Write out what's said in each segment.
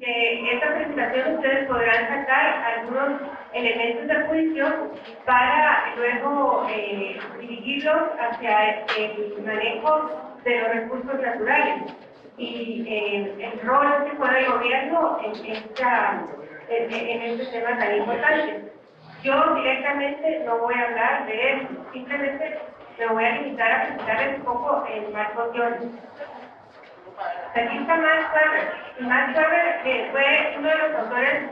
que esta presentación ustedes podrán sacar algunos elementos de juicio para luego dirigirlos hacia el manejo de los recursos naturales y el rol que juega el gobierno en este tema tan importante. Yo directamente no voy a hablar de eso, simplemente me voy a limitar a presentarles un poco el marco teórico. Aquí está Max Weber. Max Weber fue uno de los autores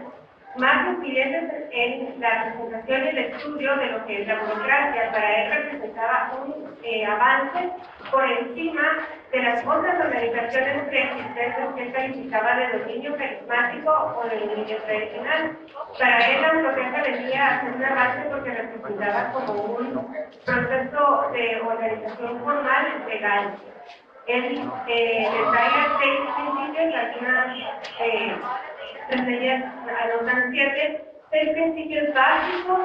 más influyentes en la presentación y el estudio de lo que es la burocracia. Para él representaba un avance por encima de las otras organizaciones preexistentes que él calificaba de dominio carismático o de dominio tradicional. Para él la burocracia venía a ser un avance porque representaba como un proceso de organización formal legal. Él detalla 6 principios, algunas reseñas anotan 7, 6 principios básicos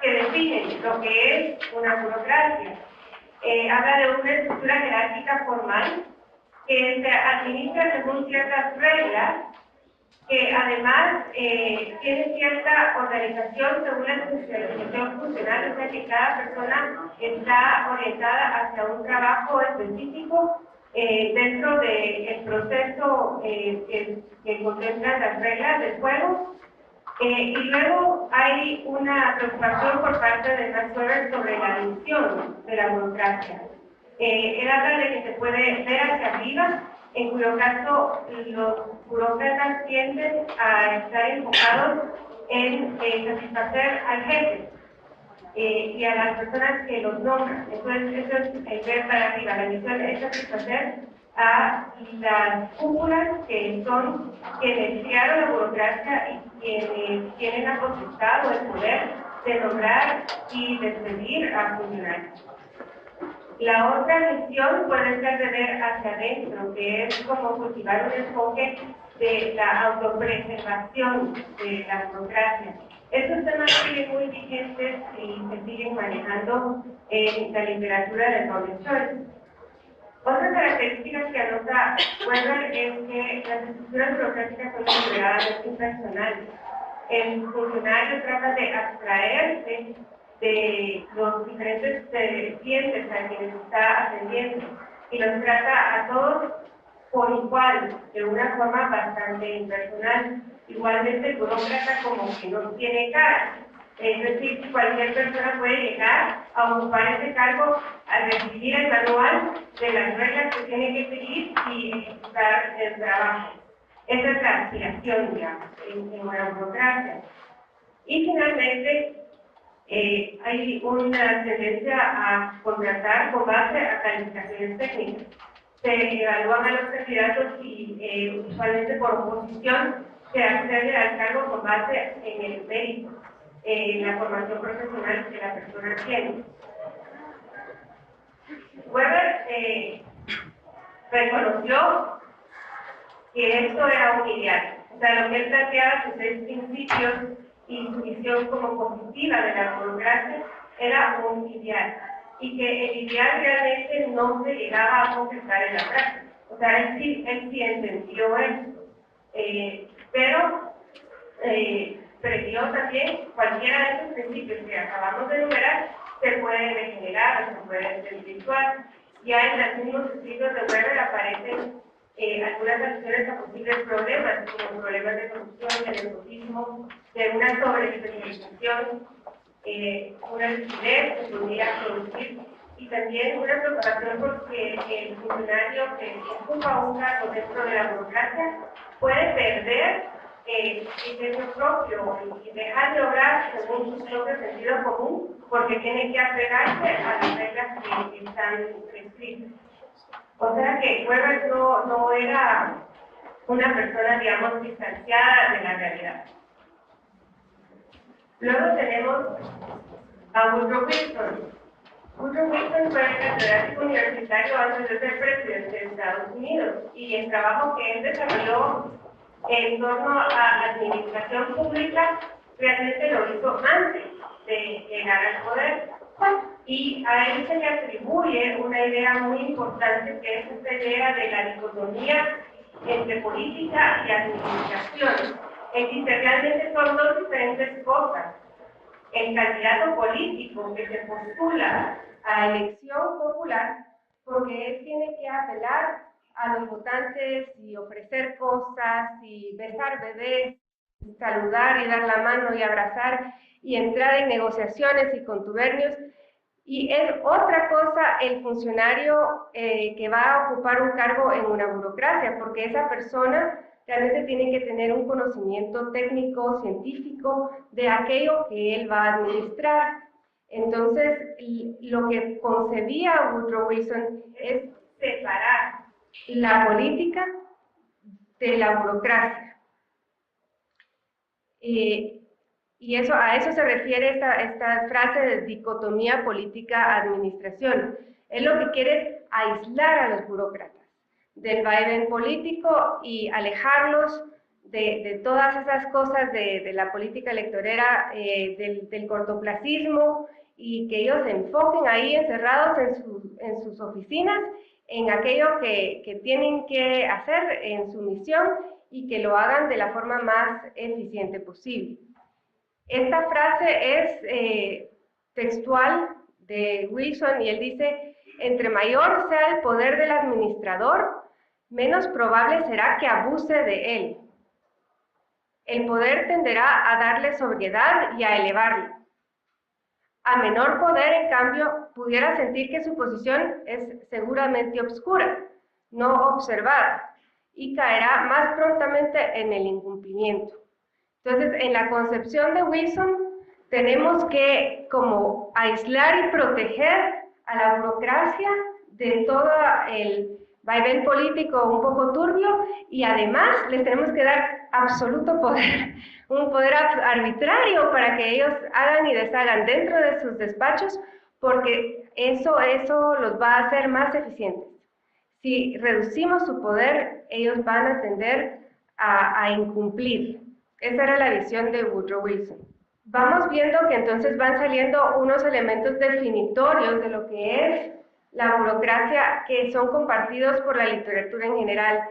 que definen lo que es una burocracia. Habla de una estructura jerárquica formal que se administra según ciertas reglas, que además tiene cierta organización según la especialización funcional, o sea que cada persona está orientada hacia un trabajo específico dentro del proceso que contemplan las reglas del juego. Y luego hay una preocupación por parte de Max Weber sobre la visión de la burocracia. Él habla de que se puede ver hacia arriba, en cuyo caso los burócratas tienden a estar enfocados en satisfacer al jefe y a las personas que los nombran. Entonces, eso es el ver para arriba. La misión es satisfacer a las cúpulas que son quienes crearon la burocracia y quienes tienen la potestad o el poder de nombrar y despedir a funcionarios. La otra misión puede ser de ver hacia adentro, que es como cultivar un enfoque de la autopreservación de la burocracia. Estos temas siguen muy vigentes y se siguen manejando en la literatura de Robert Scholz. Otras características que anota Weber es que las estructuras burocráticas son deliberadamente impersonales. El funcionario trata de abstraerse de los diferentes clientes a quienes está atendiendo y los trata a todos por igual, de una forma bastante impersonal. Igualmente el burócrata como que no tiene cara, es decir, cualquier persona puede llegar a ocupar ese cargo al recibir el manual de las reglas que tiene que seguir y ejecutar el trabajo. Esa es la aspiración, digamos, en una burocracia. Y finalmente, hay una tendencia a contratar con base a calificaciones técnicas. Se evalúan a los candidatos y usualmente por oposición se accede al cargo con base en el mérito, en la formación profesional que la persona tiene. Weber reconoció que esto era un ideal. O sea, lo que él planteaba, sus 6 principios y su visión como positiva de la burocracia, era un ideal. Y que el ideal realmente no se llegaba a concretar en la práctica. O sea, él sí entendió eso. Pero previó también cualquiera de estos principios que acabamos de enumerar se puede regenerar o se puede desvirtuar. Ya en los mismos escritos de Weber aparecen algunas alusiones a posibles problemas, como problemas de corrupción, de nepotismo, de una sobreespecialización, una rigidez que podría producir, y también una preocupación porque el funcionario que ocupa un cargo dentro de la burocracia puede perder el criterio propio y dejar de obrar según su propio sentido común porque tiene que apegarse a las reglas que están escritas. O sea que Weber no era una persona, digamos, distanciada de la realidad. Luego tenemos a Woodrow Wilson. Woodrow Wilson fue catedrático universitario antes de ser presidente de Estados Unidos y el trabajo que él desarrolló en torno a administración pública realmente lo hizo antes de llegar al poder. Y a él se le atribuye una idea muy importante que es esta idea de la dicotomía entre política y administración. Es decir, realmente son dos diferentes cosas. El candidato político que se postula a la elección popular, porque él tiene que apelar a los votantes y ofrecer cosas y besar bebés, saludar y dar la mano y abrazar y entrar en negociaciones y contubernios. Y es otra cosa el funcionario que va a ocupar un cargo en una burocracia, porque esa persona realmente tiene que tener un conocimiento técnico, científico, de aquello que él va a administrar. Entonces, lo que concebía Woodrow Wilson es separar la política de la burocracia. Y eso, a eso se refiere esta frase de dicotomía política-administración. Él lo que quiere es aislar a los burócratas del vaivén político y alejarlos de todas esas cosas de la política electorera, del cortoplacismo, y que ellos se enfoquen ahí encerrados en sus oficinas, en aquello que tienen que hacer en su misión y que lo hagan de la forma más eficiente posible. Esta frase es textual de Wilson y él dice: entre mayor sea el poder del administrador, menos probable será que abuse de él. El poder tenderá a darle sobriedad y a elevarlo. A menor poder, en cambio, pudiera sentir que su posición es seguramente obscura, no observada, y caerá más prontamente en el incumplimiento. Entonces, en la concepción de Wilson, tenemos que como aislar y proteger a la burocracia de todo el vaivén político un poco turbio, y además les tenemos que dar absoluto poder, un poder arbitrario para que ellos hagan y deshagan dentro de sus despachos, porque eso los va a hacer más eficientes. Si reducimos su poder, ellos van a tender a incumplir. Esa era la visión de Woodrow Wilson. Vamos viendo que entonces van saliendo unos elementos definitorios de lo que es la burocracia que son compartidos por la literatura en general.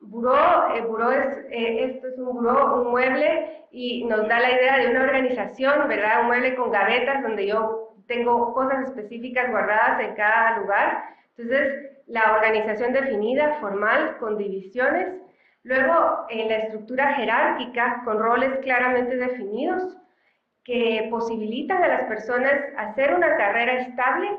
Buró esto es un buró, un mueble, y nos da la idea de una organización, ¿verdad? Un mueble con gavetas donde yo tengo cosas específicas guardadas en cada lugar. Entonces, la organización definida, formal, con divisiones. Luego, la estructura jerárquica, con roles claramente definidos, que posibilitan a las personas hacer una carrera estable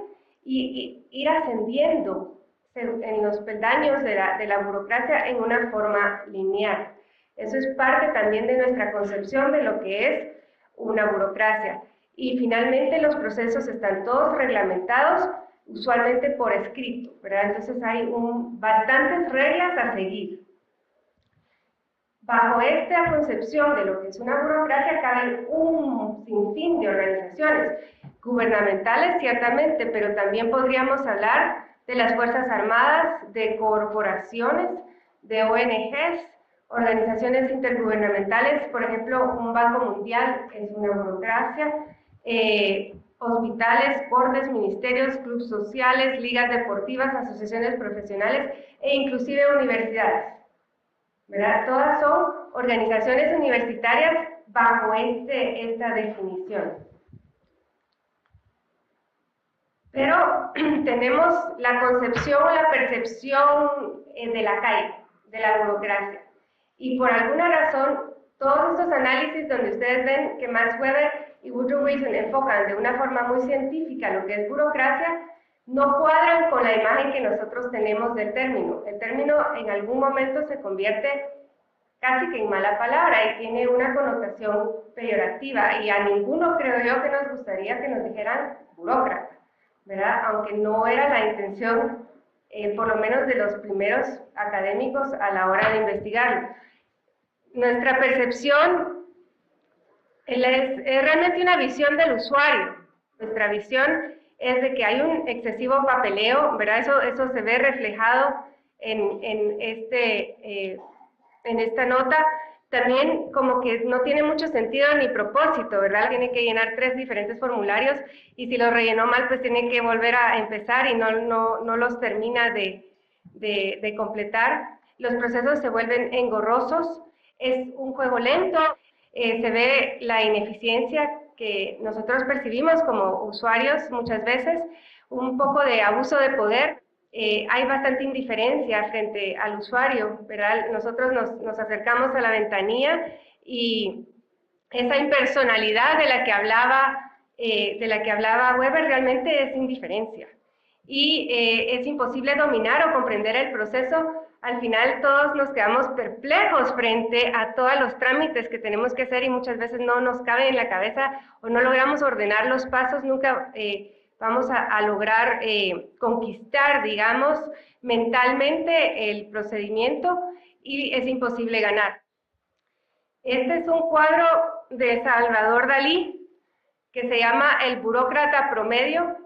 y ir ascendiendo en los peldaños de la burocracia en una forma lineal. Eso es parte también de nuestra concepción de lo que es una burocracia. Y finalmente los procesos están todos reglamentados, usualmente por escrito, ¿verdad? Entonces hay bastantes reglas a seguir. Bajo esta concepción de lo que es una burocracia caben un sinfín de organizaciones gubernamentales, ciertamente, pero también podríamos hablar de las Fuerzas Armadas, de corporaciones, de ONGs, organizaciones intergubernamentales. Por ejemplo, un Banco Mundial es una burocracia, hospitales, bordes, ministerios, clubes sociales, ligas deportivas, asociaciones profesionales e inclusive universidades, ¿verdad? Todas son organizaciones universitarias bajo esta definición. Pero tenemos la concepción o la percepción de la calle, de la burocracia. Y por alguna razón, todos estos análisis donde ustedes ven que Max Weber y Woodrow Wilson enfocan de una forma muy científica lo que es burocracia, no cuadran con la imagen que nosotros tenemos del término. El término en algún momento se convierte casi que en mala palabra y tiene una connotación peyorativa, y a ninguno creo yo que nos gustaría que nos dijeran burócrata, ¿verdad? Aunque no era la intención, por lo menos de los primeros académicos a la hora de investigarlo. Nuestra percepción es realmente una visión del usuario. Nuestra visión es de que hay un excesivo papeleo, ¿verdad? Eso se ve reflejado en esta nota. También como que no tiene mucho sentido ni propósito, ¿verdad? Tiene que llenar 3 diferentes formularios y si los rellenó mal, pues tiene que volver a empezar y no los termina de completar. los procesos se vuelven engorrosos, es un juego lento, se ve la ineficiencia que nosotros percibimos como usuarios muchas veces, un poco de abuso de poder, hay bastante indiferencia frente al usuario, ¿verdad? Nosotros nos acercamos a la ventanilla y esa impersonalidad de la que hablaba Weber realmente es indiferencia. Y es imposible dominar o comprender el proceso. Al final todos nos quedamos perplejos frente a todos los trámites que tenemos que hacer y muchas veces no nos cabe en la cabeza o no logramos ordenar los pasos, nunca vamos a lograr conquistar, digamos, mentalmente el procedimiento y es imposible ganar. Este es un cuadro de Salvador Dalí que se llama El burócrata promedio.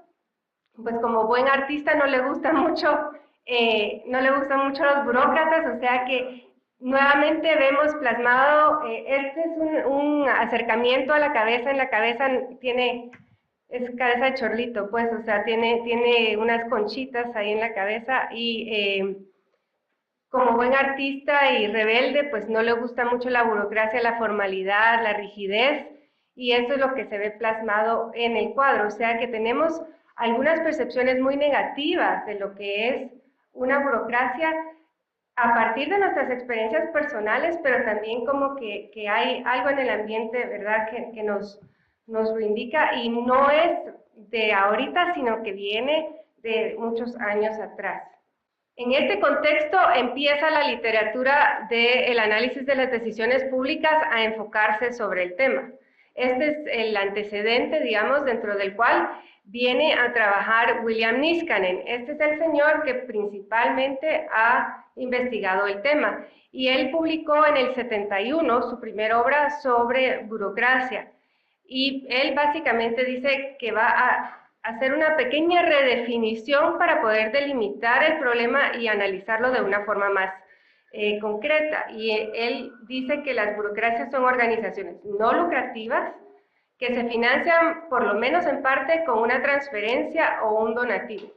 Pues como buen artista no le gustan mucho los burócratas, o sea que nuevamente vemos plasmado, este es un acercamiento a la cabeza, en la cabeza es cabeza de chorlito, pues, o sea, tiene unas conchitas ahí en la cabeza y como buen artista y rebelde, pues no le gusta mucho la burocracia, la formalidad, la rigidez, y eso es lo que se ve plasmado en el cuadro, o sea que tenemos algunas percepciones muy negativas de lo que es una burocracia a partir de nuestras experiencias personales, pero también como que hay algo en el ambiente, ¿verdad?, que nos lo indica y no es de ahorita, sino que viene de muchos años atrás. En este contexto empieza la literatura del análisis de las decisiones públicas a enfocarse sobre el tema. Este es el antecedente, digamos, dentro del cual viene a trabajar William Niskanen. Este es el señor que principalmente ha investigado el tema y él publicó en el 71 su primera obra sobre burocracia y él básicamente dice que va a hacer una pequeña redefinición para poder delimitar el problema y analizarlo de una forma más concreta. Y él dice que las burocracias son organizaciones no lucrativas que se financian por lo menos en parte con una transferencia o un donativo.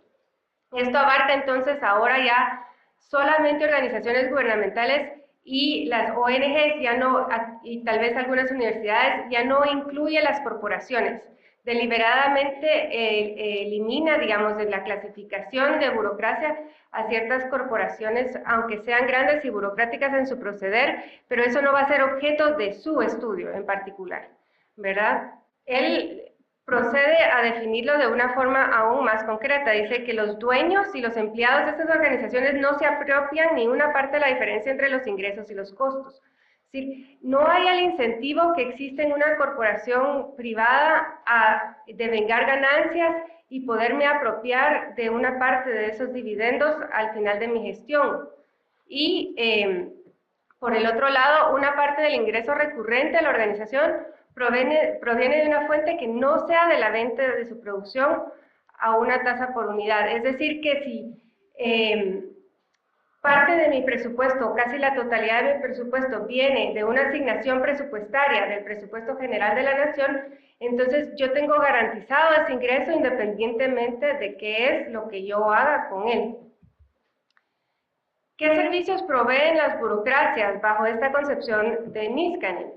Esto abarca entonces ahora ya solamente organizaciones gubernamentales y las ONGs ya no, y tal vez algunas universidades, ya no incluye las corporaciones. Deliberadamente elimina, digamos, de la clasificación de burocracia a ciertas corporaciones, aunque sean grandes y burocráticas en su proceder, pero eso no va a ser objeto de su estudio en particular, ¿verdad? Él procede a definirlo de una forma aún más concreta. Dice que los dueños y los empleados de estas organizaciones no se apropian ni una parte de la diferencia entre los ingresos y los costos. Es decir, no hay el incentivo que existe en una corporación privada a devengar ganancias y poderme apropiar de una parte de esos dividendos al final de mi gestión. Y por el otro lado, una parte del ingreso recurrente de la organización proviene de una fuente que no sea de la venta de su producción a una tasa por unidad. Es decir, que si parte de mi presupuesto, casi la totalidad de mi presupuesto, viene de una asignación presupuestaria del presupuesto general de la nación, entonces yo tengo garantizado ese ingreso independientemente de qué es lo que yo haga con él. ¿Qué servicios proveen las burocracias bajo esta concepción de Niskanen?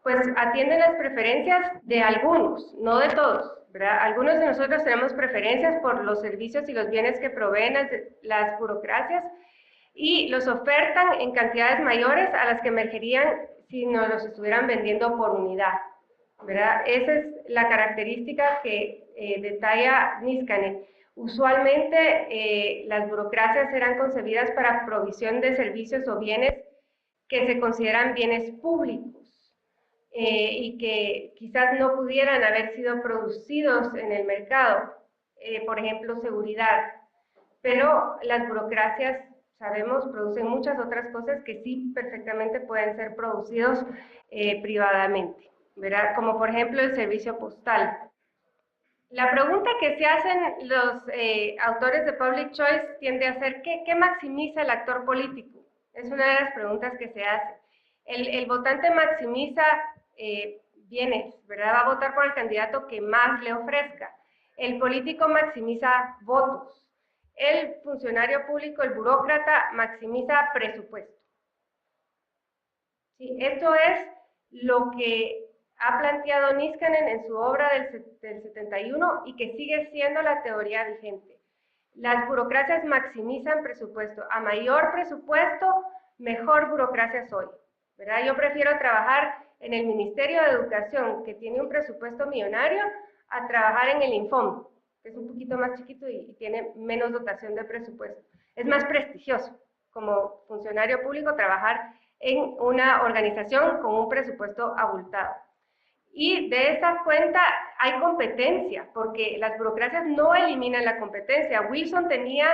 Pues atienden las preferencias de algunos, no de todos, ¿verdad? Algunos de nosotros tenemos preferencias por los servicios y los bienes que proveen las burocracias y los ofertan en cantidades mayores a las que emergerían si nos los estuvieran vendiendo por unidad, ¿verdad? Esa es la característica que detalla Niskanen. Usualmente las burocracias eran concebidas para provisión de servicios o bienes que se consideran bienes públicos. Y que quizás no pudieran haber sido producidos en el mercado, por ejemplo, seguridad. Pero las burocracias, sabemos, producen muchas otras cosas que sí perfectamente pueden ser producidos privadamente, ¿verdad? Como por ejemplo el servicio postal. La pregunta que se hacen los autores de Public Choice tiende a ser, ¿qué maximiza el actor político? Es una de las preguntas que se hace. El votante maximiza bienes, ¿verdad? Va a votar por el candidato que más le ofrezca. El político maximiza votos. el funcionario público, el burócrata, maximiza presupuesto. ¿Sí? Esto es lo que ha planteado Niskanen en su obra del 71 y que sigue siendo la teoría vigente. Las burocracias maximizan presupuesto. A mayor presupuesto, mejor burocracia soy, ¿verdad? Yo prefiero trabajar en el Ministerio de Educación, que tiene un presupuesto millonario, a trabajar en el Infom, que es un poquito más chiquito y tiene menos dotación de presupuesto. Es más prestigioso como funcionario público trabajar en una organización con un presupuesto abultado. Y de esa cuenta hay competencia, porque las burocracias no eliminan la competencia. Wilson tenía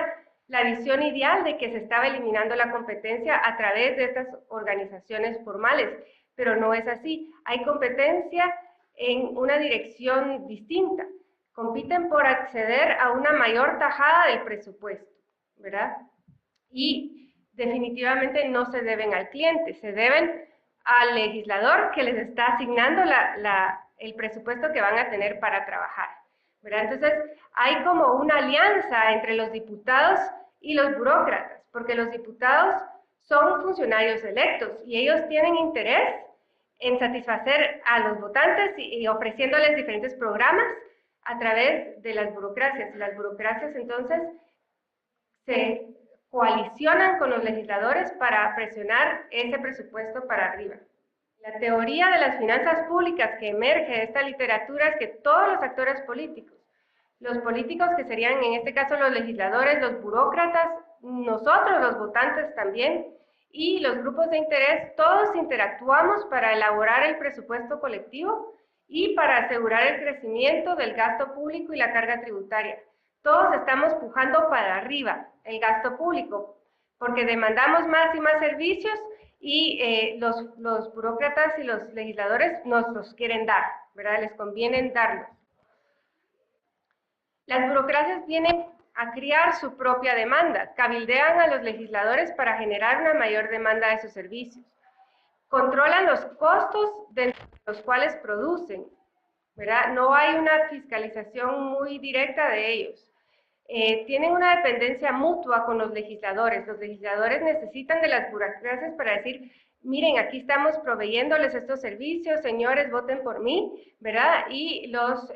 la visión ideal de que se estaba eliminando la competencia a través de estas organizaciones formales, pero no es así. Hay competencia en una dirección distinta. Compiten por acceder a una mayor tajada del presupuesto, ¿verdad? Y definitivamente no se deben al cliente, se deben al legislador que les está asignando el presupuesto que van a tener para trabajar, ¿verdad? Entonces, hay como una alianza entre los diputados y los burócratas, porque los diputados son funcionarios electos y ellos tienen interés en satisfacer a los votantes y ofreciéndoles diferentes programas a través de las burocracias. Y las burocracias, entonces, se coalicionan con los legisladores para presionar ese presupuesto para arriba. La teoría de las finanzas públicas que emerge de esta literatura es que todos los actores políticos, los políticos que serían en este caso los legisladores, los burócratas, nosotros los votantes también, y los grupos de interés, todos interactuamos para elaborar el presupuesto colectivo y para asegurar el crecimiento del gasto público y la carga tributaria. Todos estamos pujando para arriba el gasto público, porque demandamos más y más servicios y los burócratas y los legisladores nos los quieren dar, ¿verdad? Les conviene darlos. Las burocracias vienen a crear su propia demanda, cabildean a los legisladores para generar una mayor demanda de sus servicios, controlan los costos de los cuales producen, ¿verdad? No hay una fiscalización muy directa de ellos. Tienen una dependencia mutua con los legisladores necesitan de las burocracias para decir, miren, aquí estamos proveyéndoles estos servicios, señores, voten por mí, ¿verdad? Y los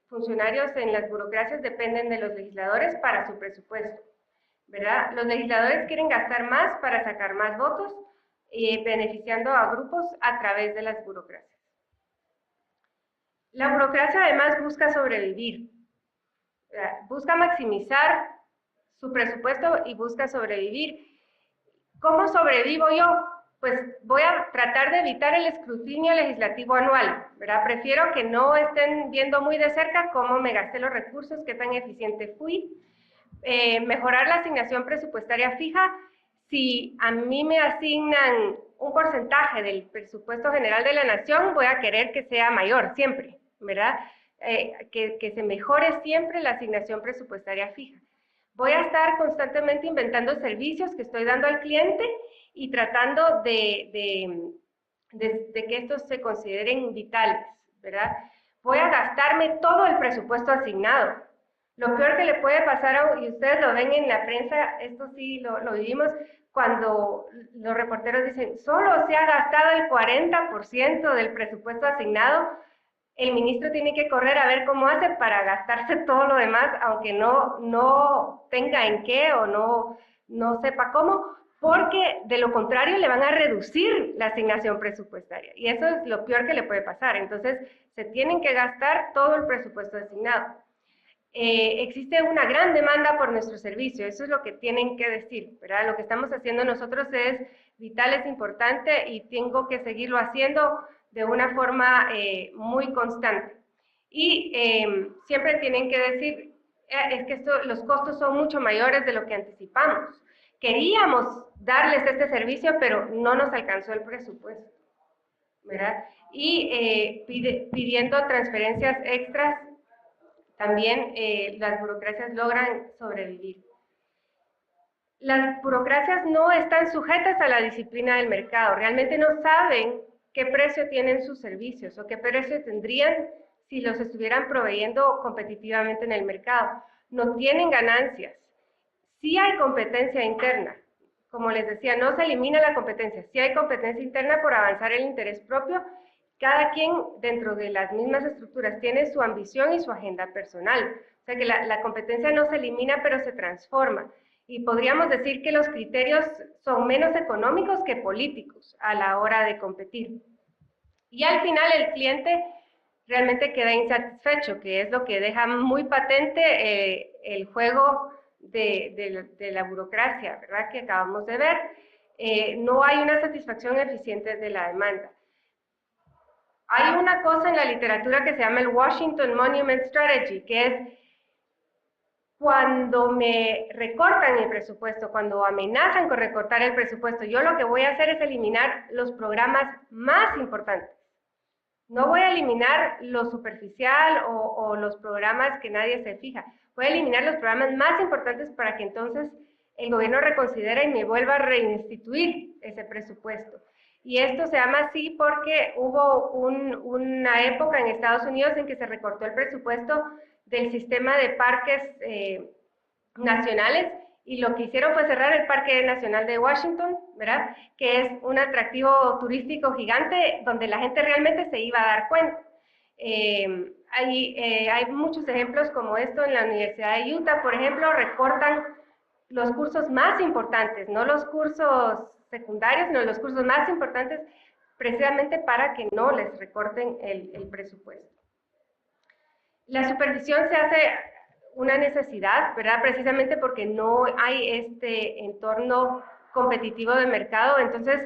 funcionarios en las burocracias dependen de los legisladores para su presupuesto, ¿verdad? Los legisladores quieren gastar más para sacar más votos, beneficiando a grupos a través de las burocracias. La burocracia además busca sobrevivir, busca maximizar su presupuesto y busca sobrevivir. ¿Cómo sobrevivo yo? Pues voy a tratar de evitar el escrutinio legislativo anual, ¿verdad? Prefiero que no estén viendo muy de cerca cómo me gasté los recursos, qué tan eficiente fui. Mejorar la asignación presupuestaria fija. Si a mí me asignan un porcentaje del presupuesto general de la nación, voy a querer que sea mayor siempre, ¿verdad? Que se mejore siempre la asignación presupuestaria fija. Voy a estar constantemente inventando servicios que estoy dando al cliente y tratando de que estos se consideren vitales, ¿verdad? Voy a gastarme todo el presupuesto asignado. Lo peor que le puede pasar, y ustedes lo ven en la prensa, esto sí lo vivimos, cuando los reporteros dicen, solo se ha gastado el 40% del presupuesto asignado, el ministro tiene que correr a ver cómo hace para gastarse todo lo demás, aunque no tenga en qué o no sepa cómo, porque de lo contrario le van a reducir la asignación presupuestaria. Y eso es lo peor que le puede pasar. Entonces, se tienen que gastar todo el presupuesto asignado. Existe una gran demanda por nuestro servicio, eso es lo que tienen que decir, ¿verdad? Lo que estamos haciendo nosotros es vital, es importante y tengo que seguirlo haciendo de una forma muy constante. Y siempre tienen que decir, es que los costos son mucho mayores de lo que anticipamos. Queríamos darles este servicio, pero no nos alcanzó el presupuesto, ¿verdad? Y pidiendo transferencias extras, también las burocracias logran sobrevivir. Las burocracias no están sujetas a la disciplina del mercado, realmente no saben qué precio tienen sus servicios o qué precio tendrían si los estuvieran proveyendo competitivamente en el mercado. No tienen ganancias Sí hay competencia interna. Como les decía, no se elimina la competencia. Sí hay competencia interna por avanzar el interés propio. Cada quien dentro de las mismas estructuras tiene su ambición y su agenda personal. O sea que la competencia no se elimina, pero se transforma. Y podríamos decir que los criterios son menos económicos que políticos a la hora de competir. Y al final el cliente realmente queda insatisfecho, que es lo que deja muy patente el juego de la burocracia, ¿verdad? Que acabamos de ver. No hay una satisfacción eficiente de la demanda. Hay una cosa en la literatura que se llama el Washington Monument Strategy, que es cuando me recortan el presupuesto, cuando amenazan con recortar el presupuesto, yo lo que voy a hacer es eliminar los programas más importantes. No voy a eliminar lo superficial o los programas que nadie se fija. Voy a eliminar los programas más importantes para que entonces el gobierno reconsidere y me vuelva a reinstituir ese presupuesto. Y esto se llama así porque hubo una época en Estados Unidos en que se recortó el presupuesto del sistema de parques nacionales, y lo que hicieron fue cerrar el Parque Nacional de Washington, ¿verdad? Que es un atractivo turístico gigante donde la gente realmente se iba a dar cuenta. Hay muchos ejemplos como esto en la Universidad de Utah, por ejemplo, recortan los cursos más importantes, no los cursos secundarios, sino los cursos más importantes, precisamente para que no les recorten el presupuesto. La supervisión se hace una necesidad, ¿verdad? Precisamente porque no hay este entorno competitivo de mercado, entonces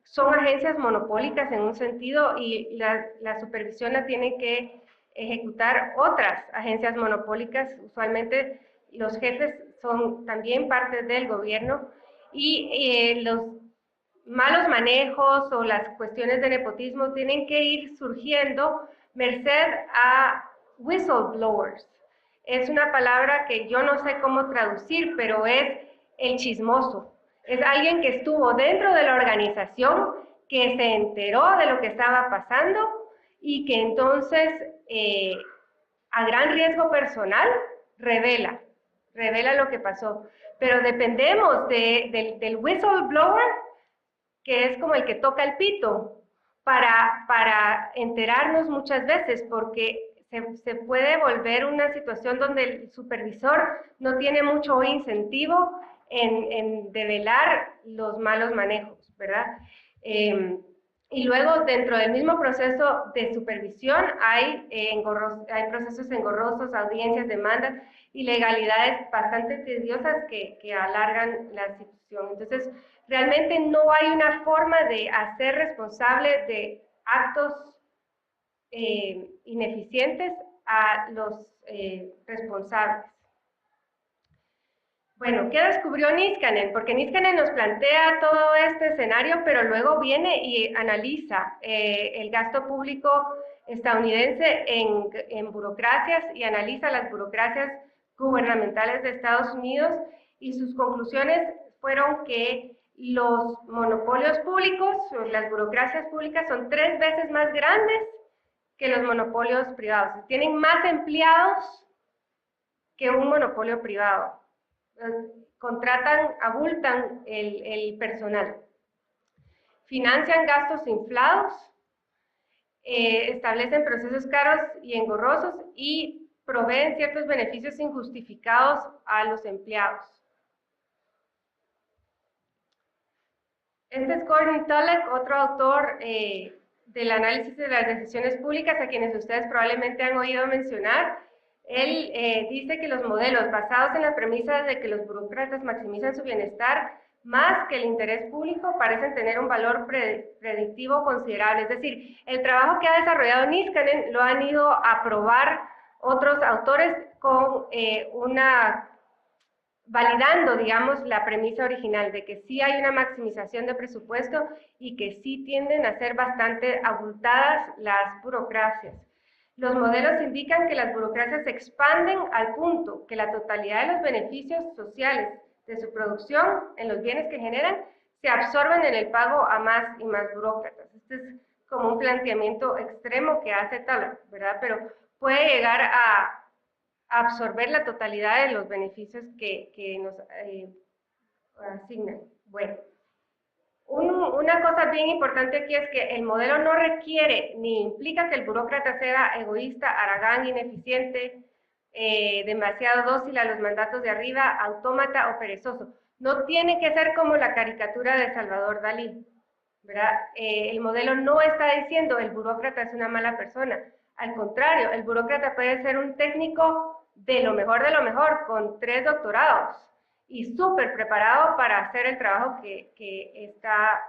son agencias monopólicas en un sentido y la supervisión la tienen que ejecutar otras agencias monopólicas. Usualmente los jefes son también parte del gobierno y los malos manejos o las cuestiones de nepotismo tienen que ir surgiendo merced a whistleblowers. Es una palabra que yo no sé cómo traducir, pero es el chismoso. Es alguien que estuvo dentro de la organización, que se enteró de lo que estaba pasando y que entonces, a gran riesgo personal, revela lo que pasó. Pero dependemos del whistleblower, que es como el que toca el pito, para enterarnos muchas veces, porque se puede volver una situación donde el supervisor no tiene mucho incentivo en develar los malos manejos, ¿verdad? Y luego, dentro del mismo proceso de supervisión, hay procesos engorrosos, audiencias, demandas, ilegalidades bastante tediosas que alargan la situación. Entonces, realmente no hay una forma de hacer responsable de actos ineficientes a los responsables. Bueno, ¿qué descubrió Niskanen? Porque Niskanen nos plantea todo este escenario, pero luego viene y analiza el gasto público estadounidense en burocracias y analiza las burocracias gubernamentales de Estados Unidos, y sus conclusiones fueron que los monopolios públicos, o las burocracias públicas, son 3 veces más grandes que los monopolios privados. Tienen más empleados que un monopolio privado. Contratan, abultan el personal. Financian gastos inflados, establecen procesos caros y engorrosos y proveen ciertos beneficios injustificados a los empleados. Este es Gordon Tullock, otro autor del análisis de las decisiones públicas, a quienes ustedes probablemente han oído mencionar. Él dice que los modelos basados en la premisa de que los burócratas maximizan su bienestar más que el interés público parecen tener un valor predictivo considerable. Es decir, el trabajo que ha desarrollado Niskanen lo han ido a probar otros autores con validando, digamos, la premisa original de que sí hay una maximización de presupuesto y que sí tienden a ser bastante abultadas las burocracias. Los modelos indican que las burocracias se expanden al punto que la totalidad de los beneficios sociales de su producción en los bienes que generan se absorben en el pago a más y más burócratas. Este es como un planteamiento extremo que hace Tullock, ¿verdad? Pero puede llegar absorber la totalidad de los beneficios que nos asignan. Bueno, una cosa bien importante aquí es que el modelo no requiere ni implica que el burócrata sea egoísta, haragán, ineficiente, demasiado dócil a los mandatos de arriba, autómata o perezoso. No tiene que ser como la caricatura de Salvador Dalí, ¿verdad? El modelo no está diciendo el burócrata es una mala persona. Al contrario, el burócrata puede ser un técnico de lo mejor, con 3 doctorados y súper preparado para hacer el trabajo que está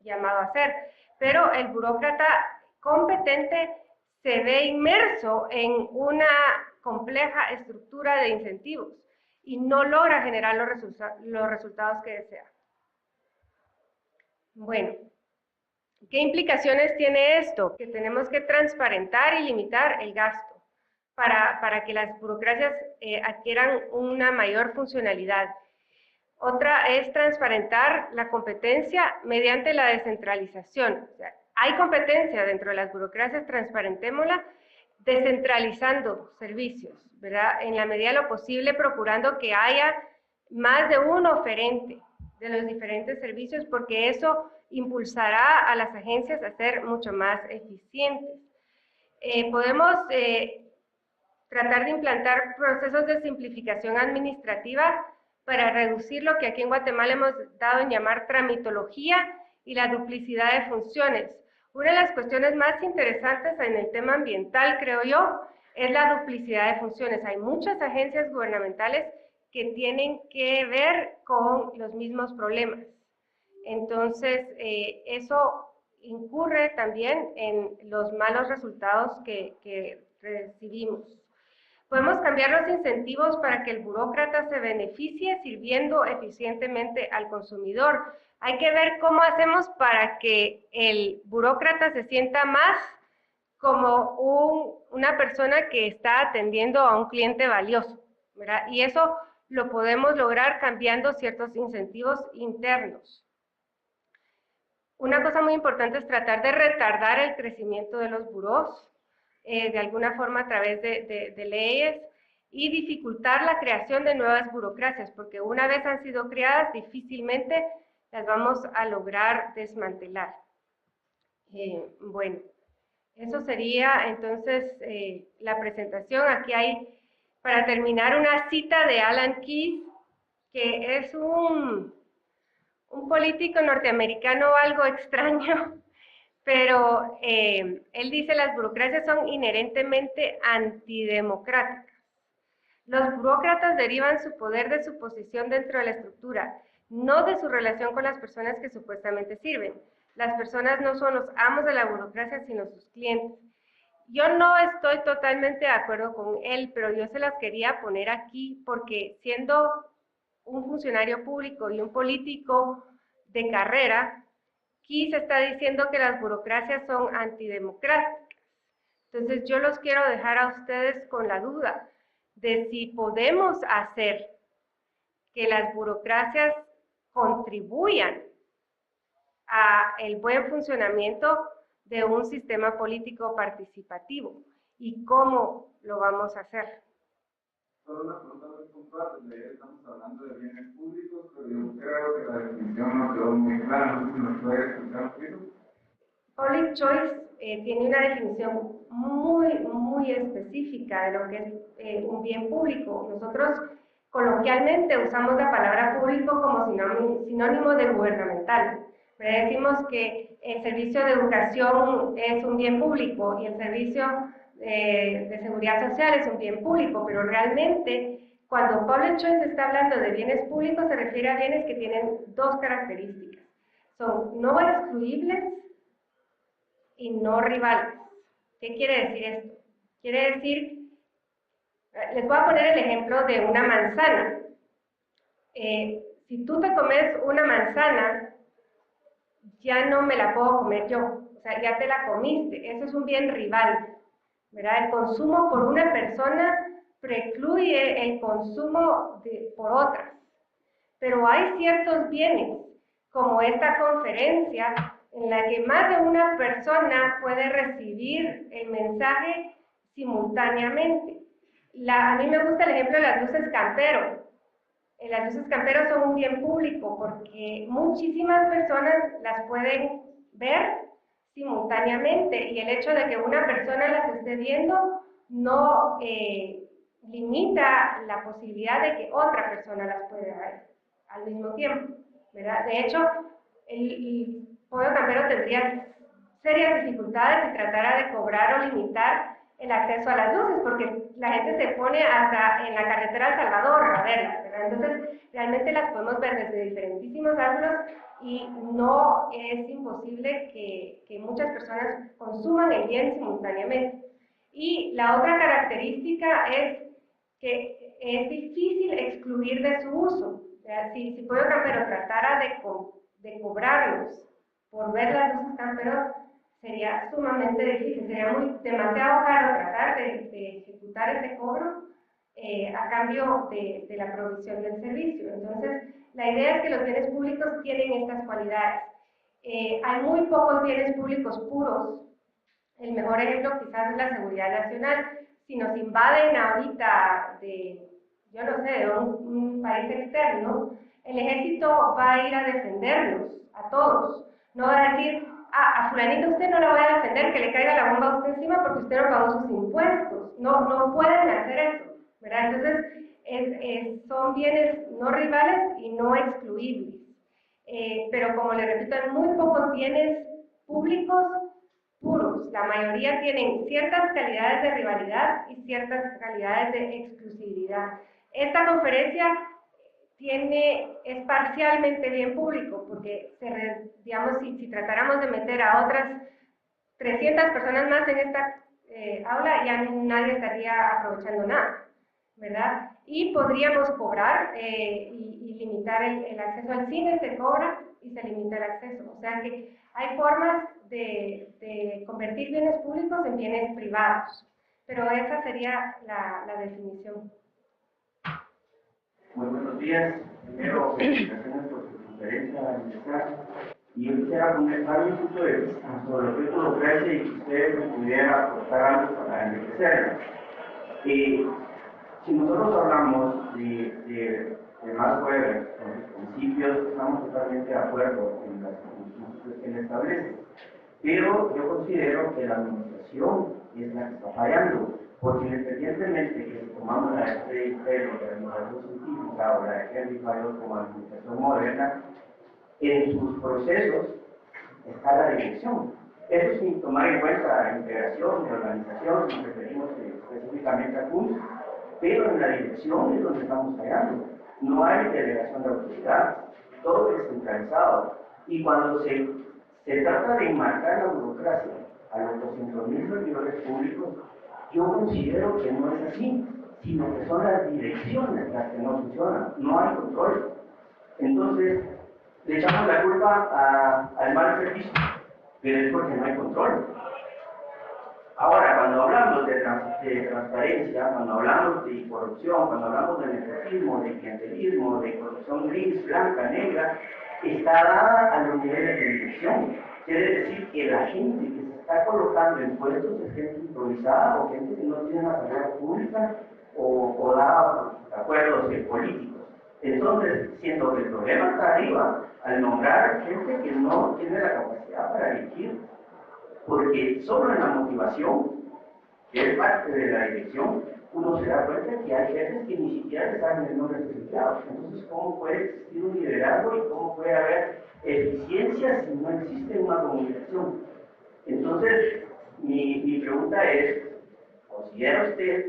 llamado a hacer. Pero el burócrata competente se ve inmerso en una compleja estructura de incentivos y no logra generar los resultados que desea. Bueno, ¿qué implicaciones tiene esto? Que tenemos que transparentar y limitar el gasto para que las burocracias adquieran una mayor funcionalidad. Otra es transparentar la competencia mediante la descentralización. O sea, hay competencia dentro de las burocracias, transparentémosla, descentralizando servicios, ¿verdad? En la medida de lo posible, procurando que haya más de un oferente de los diferentes servicios, porque eso impulsará a las agencias a ser mucho más eficientes. Podemos tratar de implantar procesos de simplificación administrativa para reducir lo que aquí en Guatemala hemos dado en llamar tramitología y la duplicidad de funciones. Una de las cuestiones más interesantes en el tema ambiental, creo yo, es la duplicidad de funciones. Hay muchas agencias gubernamentales que tienen que ver con los mismos problemas. Entonces, eso incurre también en los malos resultados que recibimos. Podemos cambiar los incentivos para que el burócrata se beneficie sirviendo eficientemente al consumidor. Hay que ver cómo hacemos para que el burócrata se sienta más como una persona que está atendiendo a un cliente valioso, ¿verdad? Y eso lo podemos lograr cambiando ciertos incentivos internos. Una cosa muy importante es tratar de retardar el crecimiento de los burós, de alguna forma a través de leyes, y dificultar la creación de nuevas burocracias, porque una vez han sido creadas, difícilmente las vamos a lograr desmantelar. Bueno, eso sería entonces la presentación. Aquí hay, para terminar, una cita de Alan Keyes, que es un político norteamericano algo extraño, pero él dice: las burocracias son inherentemente antidemocráticas. Los burócratas derivan su poder de su posición dentro de la estructura, no de su relación con las personas que supuestamente sirven. Las personas no son los amos de la burocracia, sino sus clientes. Yo no estoy totalmente de acuerdo con él, pero yo se las quería poner aquí porque, siendo un funcionario público y un político de carrera, Keyes está diciendo que las burocracias son antidemocráticas. Entonces yo los quiero dejar a ustedes con la duda de si podemos hacer que las burocracias contribuyan a el buen funcionamiento de un sistema político participativo y cómo lo vamos a hacer. Solo una pregunta muy puntual, donde estamos hablando de bienes públicos, pero yo creo que la definición no quedó muy clara, no sé si nos puede explicar un poquito. Public choice tiene una definición muy específica de lo que es un bien público. Nosotros coloquialmente usamos la palabra público como sinónimo de gubernamental. Pero decimos que el servicio de educación es un bien público y el servicio de seguridad social es un bien público, pero realmente cuando Public Choice está hablando de bienes públicos se refiere a bienes que tienen 2 características. Son no excluibles y no rivales. ¿Qué quiere decir esto? Quiere decir, les voy a poner el ejemplo de una manzana. Si tú te comes una manzana, ya no me la puedo comer yo, o sea, ya te la comiste, eso es un bien rival, ¿verdad? El consumo por una persona precluye el consumo por otras, pero hay ciertos bienes, como esta conferencia, en la que más de una persona puede recibir el mensaje simultáneamente. A mí me gusta el ejemplo de las luces Campero. Las luces Campero son un bien público porque muchísimas personas las pueden ver simultáneamente y el hecho de que una persona las esté viendo no limita la posibilidad de que otra persona las pueda ver al mismo tiempo, ¿verdad? De hecho, el pollo campero tendría serias dificultades si tratara de cobrar o limitar el acceso a las luces, porque la gente se pone hasta en la carretera El Salvador a verlas, ¿verdad? Entonces, realmente las podemos ver desde diferentísimos ángulos y no es imposible que muchas personas consuman el bien simultáneamente. Y la otra característica es que es difícil excluir de su uso. O sea, si Pollo Campero tratara de cobrarlos por ver las luces Campero, sería sumamente difícil, sería demasiado caro tratar de ejecutar ese cobro a cambio de la provisión del servicio. Entonces, la idea es que los bienes públicos tienen estas cualidades. Hay muy pocos bienes públicos puros. El mejor ejemplo quizás es la seguridad nacional. Si nos invaden ahorita yo no sé, de un país externo, el ejército va a ir a defendernos, a todos. No va a decir, a fulanito usted no la voy a defender, que le caiga la bomba a usted encima porque usted no pagó sus impuestos. No pueden hacer eso, ¿verdad? Entonces, son bienes no rivales y no excluibles. Pero como le repito, hay muy pocos bienes públicos puros. La mayoría tienen ciertas calidades de rivalidad y ciertas calidades de exclusividad. Esta conferencia es parcialmente bien público, porque digamos, si tratáramos de meter a otras 300 personas más en esta aula, ya nadie estaría aprovechando nada, ¿verdad? Y podríamos cobrar y limitar el acceso al cine, se cobra y se limita el acceso. O sea que hay formas de convertir bienes públicos en bienes privados, pero esa sería la definición. Muy buenos días. Primero, felicitaciones por su conferencia magistral. Y yo quisiera comentar mi punto de vista sobre lo que es burocracia y que usted me pudiera aportar algo para enriquecerla. Si nosotros hablamos de Max Weber, con los principios, estamos totalmente de acuerdo en las principios que él establece. Pero yo considero que la administración es la que está fallando, porque independientemente que si tomamos la de Freddy Taylor, la administración científica o la de Henry Fayol como administración moderna, en sus procesos está la dirección. Eso sin tomar en cuenta la integración y organización, si nos referimos específicamente a CUS, pero en la dirección es donde estamos fallando. No hay delegación de autoridad, todo es centralizado. Y cuando se trata de enmarcar la burocracia a los 200.000 servidores públicos, yo considero que no es así, sino que son las direcciones las que no funcionan, no hay control. Entonces, le echamos la culpa al mal servicio, pero es porque no hay control. Ahora, cuando hablamos de transparencia, cuando hablamos de corrupción, cuando hablamos de nepotismo, de clientelismo, de corrupción gris, blanca, negra, está dada a los niveles de dirección. Quiere decir que la gente que se está colocando en puestos es gente improvisada o gente que no tiene una carrera pública o da acuerdos políticos. Entonces, siendo que el problema está arriba, al nombrar gente que no tiene la capacidad para dirigir, porque solo en la motivación, que es parte de la dirección, uno se da cuenta que hay jefes que ni siquiera saben el nombre de sus empleados. Entonces, ¿cómo puede existir un liderazgo y cómo puede haber eficiencia si no existe una comunicación? Entonces, mi pregunta es, ¿considera usted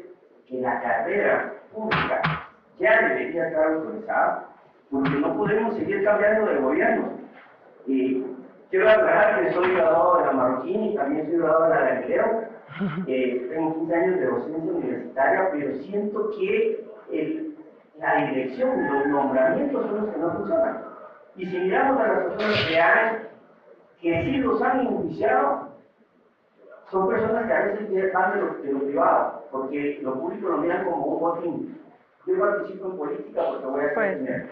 que la carrera pública ya debería estar autorizada? Porque no podemos seguir cambiando de gobierno. Quiero aclarar que soy graduado de la Marroquín y también soy graduado de la Galileo. Tengo 15 años de docencia universitaria, pero siento que la dirección, los nombramientos son los que no funcionan. Y si miramos a las personas que sí los han enjuiciado, son personas que a veces van de lo privado, porque lo público lo miran como un botín. Yo participo en política porque voy a ser dinero.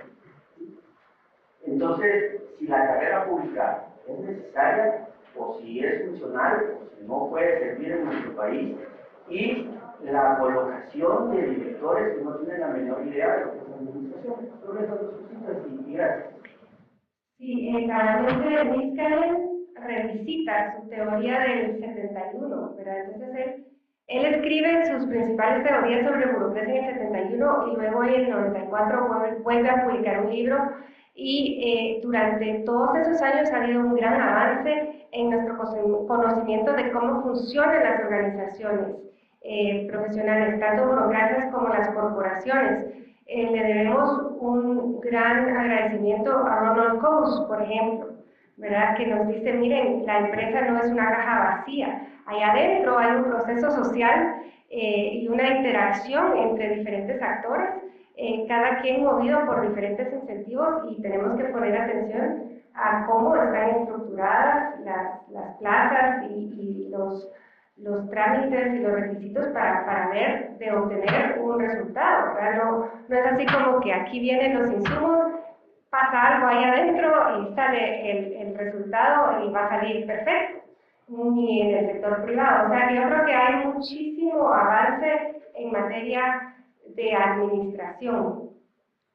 Entonces, si la carrera pública es necesaria, o si es funcional, o si no puede servir en nuestro país, y la colocación de directores que no tienen la menor idea de lo que es la administración. Solo esas dos cositas y gracias. Sí, claramente Niskanen revisita su teoría del 71, ¿verdad? Entonces él escribe sus principales teorías sobre burocracia en el 71 y luego en el 94 vuelve a publicar un libro y durante todos esos años ha habido un gran avance en nuestro conocimiento de cómo funcionan las organizaciones profesionales, tanto burocracias como las corporaciones. Le debemos un gran agradecimiento a Ronald Coase, por ejemplo, ¿verdad? Que nos dice, miren, la empresa no es una caja vacía, allá adentro hay un proceso social y una interacción entre diferentes actores, cada quien movido por diferentes incentivos, y tenemos que poner atención a cómo están estructuradas las plazas y los trámites y los requisitos para ver de obtener un resultado, ¿verdad? No es así como que aquí vienen los insumos, pasa algo ahí adentro y sale el resultado y va a salir perfecto, ni en el sector privado. O sea, que yo creo que hay muchísimo avance en materia de administración.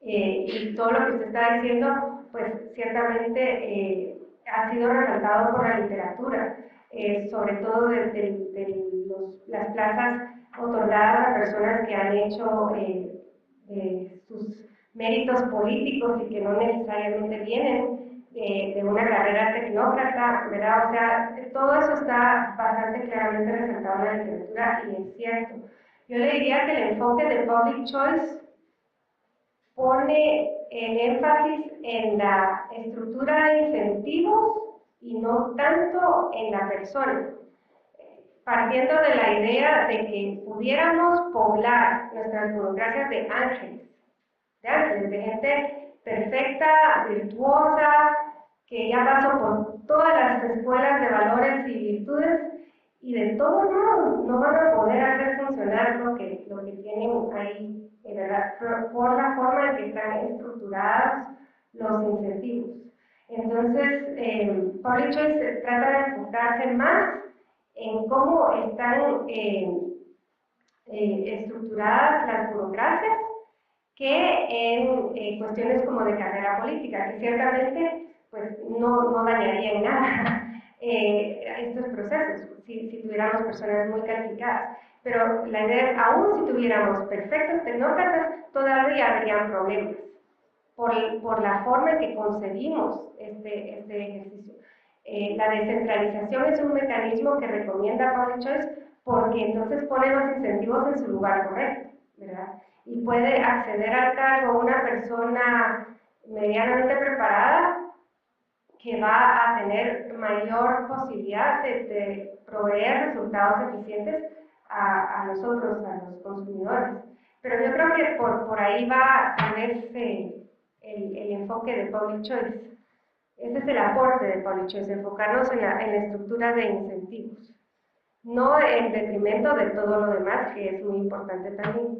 Y todo lo que usted está diciendo, pues ciertamente ha sido resaltado por la literatura, sobre todo de las plazas otorgadas a personas que han hecho sus méritos políticos y que no necesariamente vienen de una carrera tecnócrata, ¿verdad? O sea, todo eso está bastante claramente resaltado en la literatura y es cierto. Yo le diría que el enfoque de Public Choice pone el énfasis en la estructura de incentivos y no tanto en la persona, partiendo de la idea de que pudiéramos poblar nuestras burocracias de ángeles, de gente perfecta, virtuosa, que ya pasó por todas las escuelas de valores y virtudes, y de todos modos no van a poder hacer funcionar lo que tienen ahí, ¿verdad? Por la forma en que están estructurados los incentivos. Entonces, Public Choice trata de enfocarse más en cómo están estructuradas las burocracias que en cuestiones como de carrera política, que ciertamente pues, no dañarían nada estos procesos si tuviéramos personas muy calificadas. Pero la idea es, aún si tuviéramos perfectos tecnócratas, todavía habrían problemas por la forma en que concebimos este ejercicio. La descentralización es un mecanismo que recomienda Public Choice porque entonces pone los incentivos en su lugar correcto, ¿verdad? Y puede acceder al cargo una persona medianamente preparada que va a tener mayor posibilidad de proveer resultados eficientes a nosotros, a los consumidores. Pero yo creo que por ahí va tal vez el enfoque de Public Choice. Ese es el aporte de Public Choice, enfocarnos en la estructura de incentivos, no en detrimento de todo lo demás, que es muy importante también.